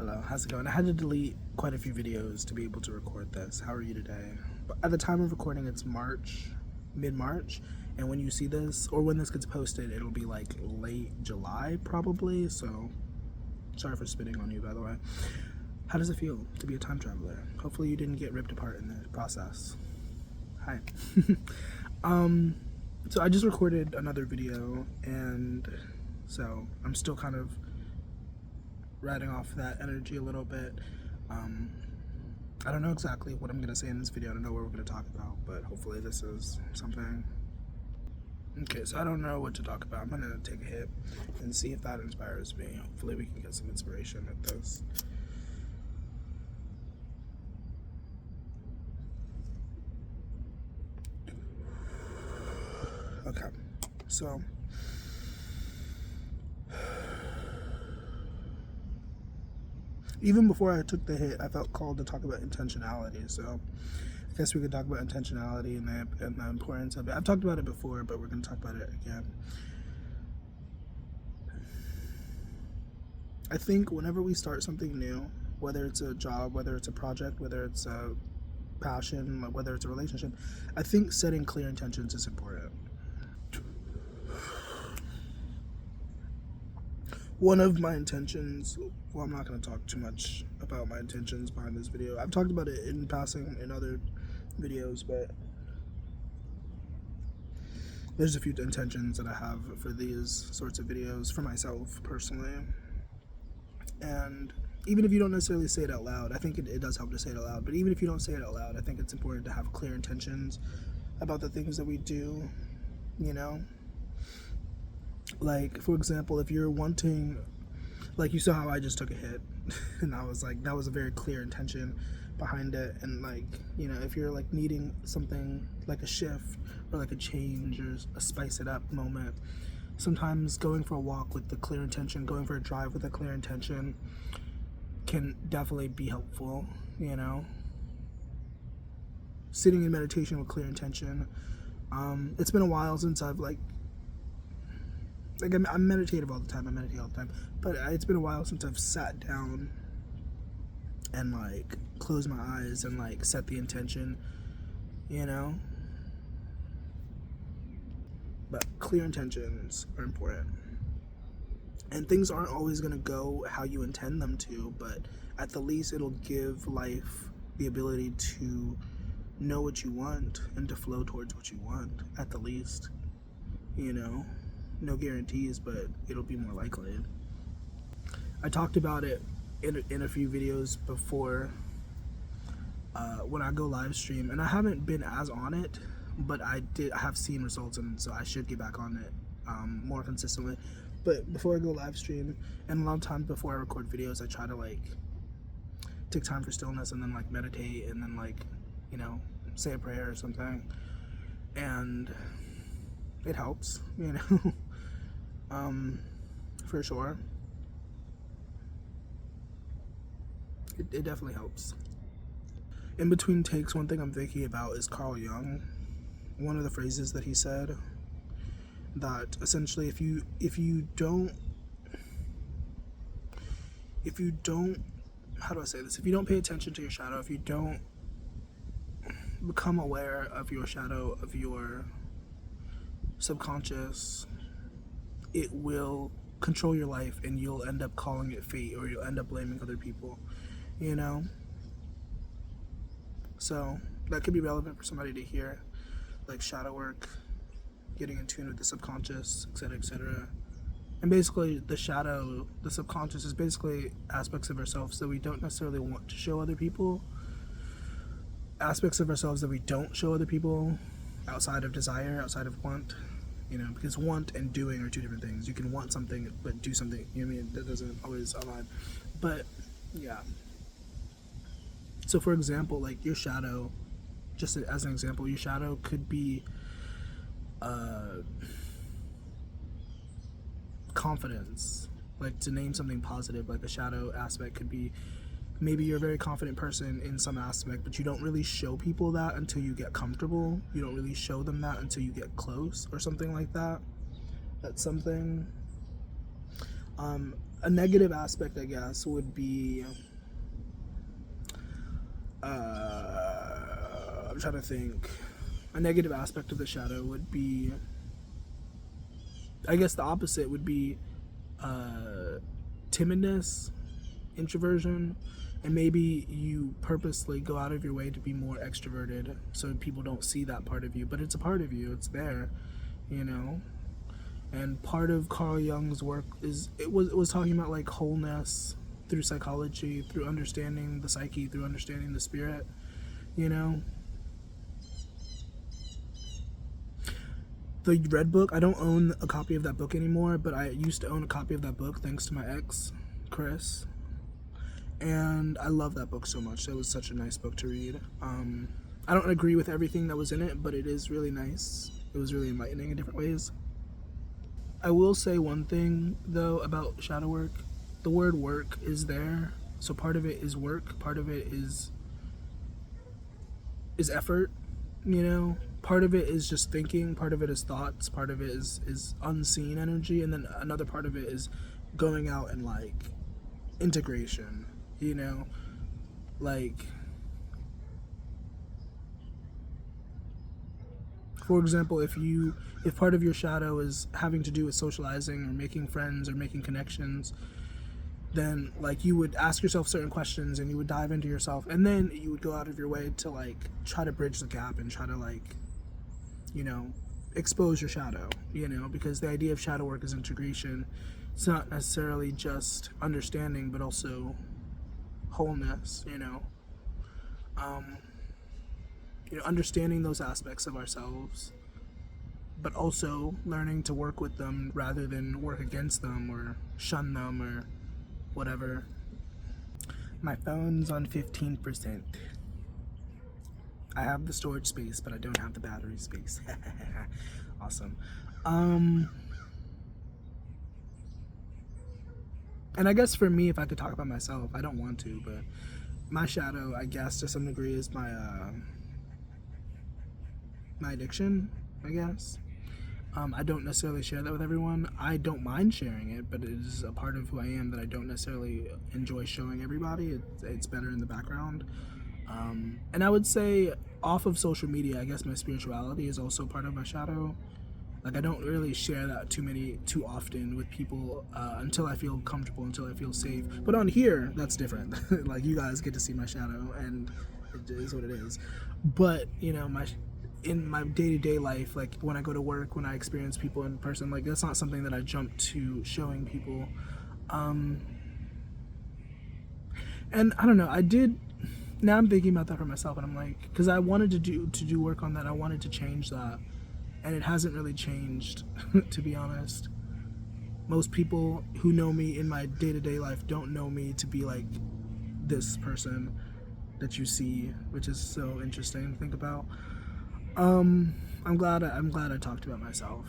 Hello, how's it going? I had to delete quite a few videos to be able to record this. How are you today? But at the time of recording, it's March, mid-March, and when you see this, or when this gets posted, it'll be like late July probably, so sorry for spitting on you, by the way. How does it feel to be a time traveler? Hopefully you didn't get ripped apart in the process. Hi. So I just recorded another video, and so I'm still kind of riding off that energy a little bit. I don't know exactly what I'm going to say in this video. I don't know what we're going to talk about, but hopefully this is something. Okay, so I don't know what to talk about. I'm going to take a hit and see if that inspires me. Hopefully we can get some inspiration with this. Okay, so even before I took the hit, I felt called to talk about intentionality. So I guess we could talk about intentionality and the importance of it. I've talked about it before, but we're going to talk about it again. I think whenever we start something new, whether it's a job, whether it's a project, whether it's a passion, whether it's a relationship, I think setting clear intentions is important. One of my intentions, well, I'm not going to talk too much about my intentions behind this video. I've talked about it in passing in other videos, but there's a few intentions that I have for these sorts of videos for myself personally. And even if you don't necessarily say it out loud, I think it does help to say it out loud, but even if you don't say it out loud, I think it's important to have clear intentions about the things that we do, you know? Like, for example, if you're wanting, like, you saw how I just took a hit, and I was like, that was a very clear intention behind it. And like, you know, if you're like needing something like a shift or like a change or a spice it up moment, sometimes going for a walk with the clear intention, going for a drive with a clear intention can definitely be helpful, you know? Sitting in meditation with clear intention. It's been a while since I've like I'm meditative all the time, I meditate all the time, but it's been a while since I've sat down and like closed my eyes and like set the intention, you know? But clear intentions are important. And things aren't always gonna go how you intend them to, but at the least it'll give life the ability to know what you want and to flow towards what you want, at the least, you know? No guarantees, but it'll be more likely. I talked about it in a few videos before when I go live stream, and I haven't been as on it, but I have seen results, and so I should get back on it more consistently. But before I go live stream, and a lot of times before I record videos, I try to like take time for stillness and then like meditate and then like, you know, say a prayer or something, and it helps, you know. For sure. It definitely helps. In between takes, one thing I'm thinking about is Carl Jung. One of the phrases that he said, that essentially if you don't, how do I say this? If you don't pay attention to your shadow, if you don't become aware of your shadow, of your subconscious, it will control your life, and you'll end up calling it fate, or you'll end up blaming other people, you know? So that could be relevant for somebody to hear, like shadow work, getting in tune with the subconscious, etc., etc. And basically the shadow, the subconscious, is basically aspects of ourselves that we don't necessarily want to show other people, aspects of ourselves that we don't show other people outside of desire, outside of want. You know, because want and doing are two different things. You can want something but do something, you know what I mean? That doesn't always align. But yeah. So for example, like your shadow, just as an example, your shadow could be confidence. Like, to name something positive, like a shadow aspect could be, maybe you're a very confident person in some aspect, but you don't really show people that until you get comfortable. You don't really show them that until you get close, or something like that. That's something. A negative aspect, I guess, would be I'm trying to think. A negative aspect of the shadow would be, I guess the opposite would be timidness, introversion, and maybe you purposely go out of your way to be more extroverted so people don't see that part of you, but it's a part of you, it's there, you know. And part of Carl Jung's work is it was talking about like wholeness through psychology, through understanding the psyche, through understanding the spirit, you know. The Red Book, I don't own a copy of that book anymore, but I used to own a copy of that book thanks to my ex, Chris. And I love that book so much. It was such a nice book to read. I don't agree with everything that was in it, but it is really nice. It was really enlightening in different ways. I will say one thing, though, about shadow work. The word work is there. So part of it is work. Part of it is effort, you know? Part of it is just thinking. Part of it is thoughts. Part of it is unseen energy. And then another part of it is going out and, like, integration, you know? Like, for example, if part of your shadow is having to do with socializing or making friends or making connections, then like you would ask yourself certain questions and you would dive into yourself, and then you would go out of your way to like try to bridge the gap and try to like, you know, expose your shadow, you know, because the idea of shadow work is integration. It's not necessarily just understanding, but also wholeness, you know. Understanding those aspects of ourselves, but also learning to work with them rather than work against them or shun them or whatever. My phone's on 15%. I have the storage space, but I don't have the battery space. Awesome. And I guess for me, if I could talk about myself, I don't want to, but my shadow, I guess to some degree, is my addiction, I guess. I don't necessarily share that with everyone. I don't mind sharing it, but it is a part of who I am that I don't necessarily enjoy showing everybody. It's better in the background. And I would say off of social media, I guess my spirituality is also part of my shadow. Like I don't really share that too often with people until I feel comfortable, until I feel safe. But on here, that's different. Like you guys get to see my shadow, and it is what it is. But you know, in my day-to-day life, like when I go to work, when I experience people in person, like that's not something that I jump to showing people. And I don't know, now I'm thinking about that for myself, and I'm like, because I wanted to do work on that, I wanted to change that, and it hasn't really changed. To be honest, most people who know me in my day-to-day life don't know me to be like this person that you see, which is so interesting to think about. I'm glad I talked about myself.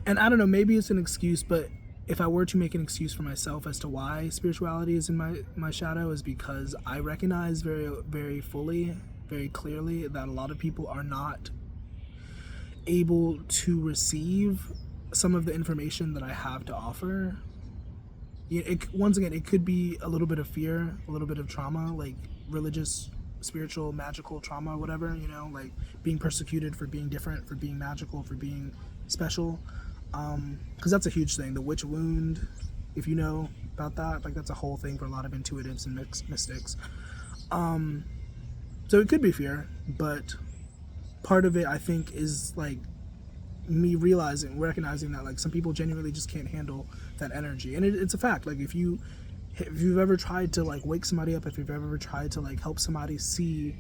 And I don't know, maybe it's an excuse, but if I were to make an excuse for myself as to why spirituality is in my shadow, is because I recognize very, very fully, very clearly that a lot of people are not able to receive some of the information that I have to offer. Once again, it could be a little bit of fear, a little bit of trauma, like religious, spiritual, magical trauma, whatever, you know, like being persecuted for being different, for being magical, for being special. Because that's a huge thing. The witch wound, if you know about that, like that's a whole thing for a lot of intuitives and mystics. So it could be fear, but part of it, I think, is like me recognizing that like some people genuinely just can't handle that energy, and it's a fact. Like if you've ever tried to like wake somebody up, if you've ever tried to like help somebody see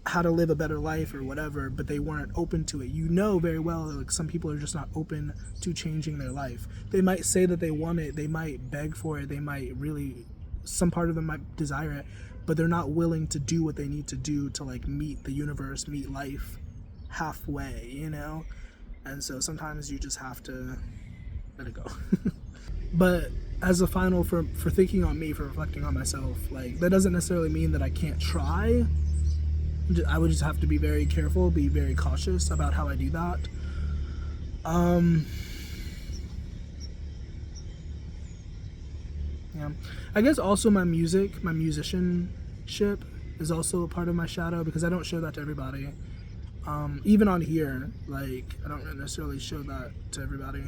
how to live a better life or whatever, but they weren't open to it, you know very well that like some people are just not open to changing their life. They might say that they want it, they might beg for it, they might really, some part of them might desire it, but they're not willing to do what they need to do to like meet the universe, meet life halfway, you know? And so sometimes you just have to let it go. But as a final for thinking on me, for reflecting on myself, like that doesn't necessarily mean that I can't try. I would just have to be very careful, be very cautious about how I do that. Yeah, I guess also my musicianship is also a part of my shadow, because I don't show that to everybody. Even on here, like, I don't necessarily show that to everybody.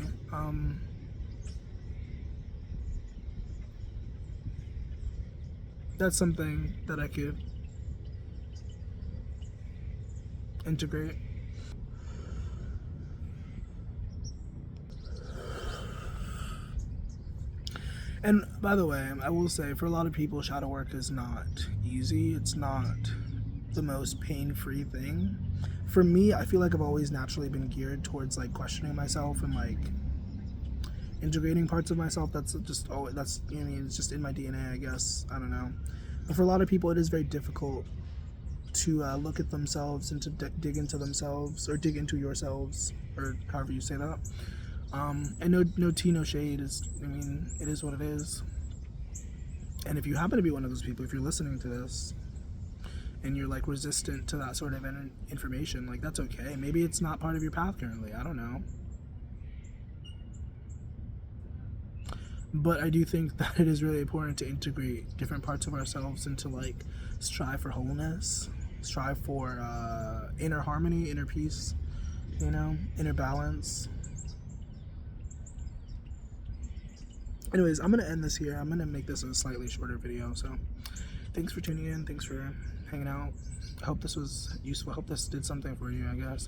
That's something that I could integrate. And by the way, I will say, for a lot of people, shadow work is not easy. It's not the most pain-free thing. For me, I feel like I've always naturally been geared towards like questioning myself and like integrating parts of myself. That's just, oh, that's, I mean, it's just in my DNA, I guess. I don't know. But for a lot of people, it is very difficult to look at themselves and to dig into themselves, or dig into yourselves, or however you say that. And no tea, no shade. I mean, it is what it is. And if you happen to be one of those people, if you're listening to this and you're like resistant to that sort of information, like, that's okay. Maybe it's not part of your path currently. I don't know. But I do think that it is really important to integrate different parts of ourselves and to like strive for wholeness, strive for inner harmony, inner peace, you know, inner balance. Anyways, I'm going to end this here. I'm going to make this a slightly shorter video. So thanks for tuning in. Thanks for hanging out. I hope this was useful. I hope this did something for you, I guess.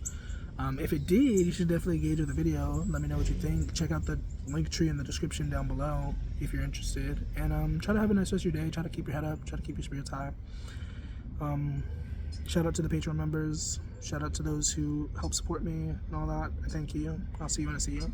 If it did, you should definitely engage with the video. Let me know what you think. Check out the link tree in the description down below if you're interested. And try to have a nice rest of your day. Try to keep your head up. Try to keep your spirits high. Shout out to the Patreon members. Shout out to those who help support me and all that. I thank you. I'll see you when I see you.